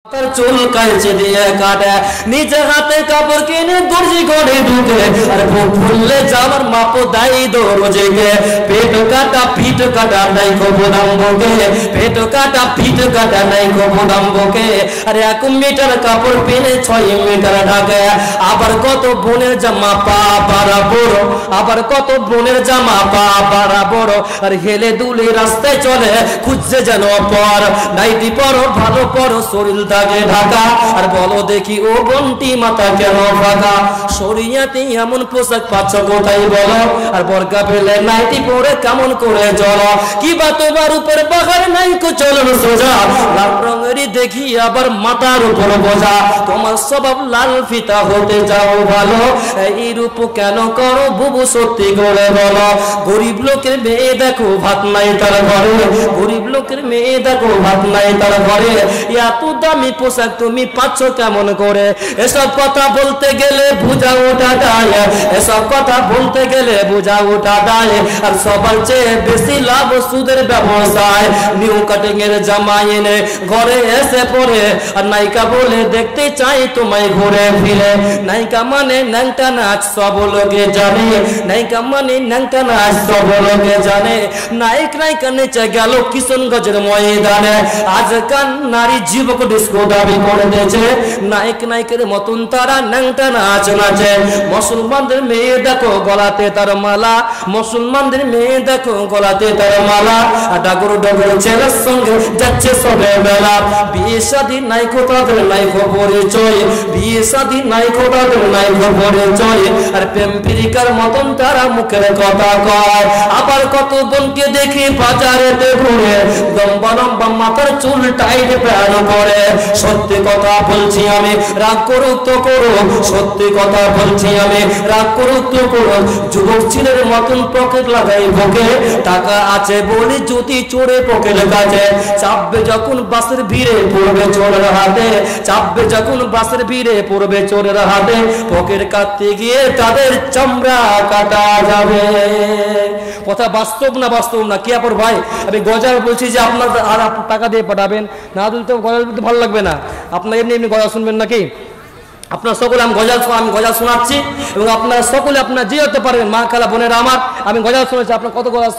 তার চুল কাইচে দিয়ে কাটে, নিজে হাতে কাপড় কিনে দর্জি ঘরে ঢুকে, আর বুক ফুললে জামার মাপ দাই দরজিকে। পেট কাটা পিঠ কাটা নাই গোদাম বকে, পেট কাটা পিঠ কাটা নাই গোদাম বকে। আর 1 মিটার কাপড় পেনে 6 মিটার ঢাকে। আবার কত বোনের জামা পা বাড়া বড়, আবার কত বোনের জামা পা বাড়া বড়। আর হেলে দুলে রাস্তায় চলে খুঁজছে যেন পর, নাইটি পরো ভালো পরো শরীর থাকে ঢাকা। আর বলো দেখি ও বন্টি মাথা কেন ফাঁকা? শরিয়াতে এমন পোশাক পাচ্ছ কোথায় বলো? আর বরকা পেলে নাইটি পরে কেমন করে চলো? কি বা তোমার উপর বাহার নাই কো চলন সোজা, লাল রঙেরই দেখি আবার মাথার উপর বোঝা। তোমার স্বভাব লাল ফিতা হতে যাও ভালো, এই রূপ কেন করো বুবু সত্যি করে বলো? গরিব লোকের মেয়ে দেখো ভাত নাই তার ঘরে, গরিব লোকের মেয়ে দেখো ভাত নাই তার ঘরে। এত দামি পোশাক তুমি পাচ্ছ কেমন করে? এসব কথা বলতে গেলে বুঝা ওঠা দায়, এসব কথা বলতে গেলে বুঝা ওঠা দায়। আর সবার চেয়ে বেশি লাভ সুদের ব্যবসায়। নিউ কাটিং এর জামা এনে ঘরে এসে পড়ে, আর নায়িকা বলে দেখতে চাই তোমায় ঘুরে ফিরে। নায়িকা মানে ন্যাংটা নাচ সব লোকে জানে, নায়িকা মানে ন্যাংটা নাচ সব লোকে জানে। নায়ক নায়িকা নেচে গেল কিশনগঞ্জের ময়দানে, আজকাল নারী যুবক ডিস্কো দাবি করে দিয়েছে। নায়ক নায়কের মতন তারা ন্যাংটা নাচ নাচে। মুসলমানদের মেয়ে দেখো গলাতে তার মালা, মুসলমানদের মেয়ে দেখো গলাতে তার মালা। আর ডাগর ডাগর ছেলের সঙ্গে যাচ্ছে সবে বেলা। বিয়ে শাদী নাই তাদের নাই পরিচয়, বিয়ে শাদী নাই তাদের নাই পরিচয়। আর প্রেম পিরিকার মতন তারা মুখের কথা কয়। আবার কত বোনকে দেখি বাজারেতে ঘুরে, লম্বা লম্বা মাথার চুল টাইট প্যান পরে। সত্যি কথা বলছি আমি রাগ করুক তো করুক, সত্যি কথা বলছি আমি রাগ করুক তো করুক। যুবক ছেলের মতন পকেট লাগাই বুকে, টাকা আছে বলি যদি চোরে পকেট কাছে। চাপবে যখন বাসের ভিড়ে পড়বে চোরের হাতে, চাপবে যখন বাসের ভিড়ে পড়বে চোরের হাতে। পকেট কাটতে গিয়ে তাদের চামড়া কাটা যাবে। কথা বাস্তব না বাস্তব না? কি আপর ভাই, আমি গজাল বলছি যে আপনার আর টাকা দিয়ে পাঠাবেন না, দিলে তো গজাল বলতে ভালো লাগবে না। আপনার এমনি এমনি গজাল শুনবেন নাকি? আপনার সকলে আমি গজাল শোনাচ্ছি, এবং আপনারা সকলে আপনারা যে হতে পারবেন মা খালা বোনেরা আমার, আমি গজাল শুনেছি। আপনার কত গজাল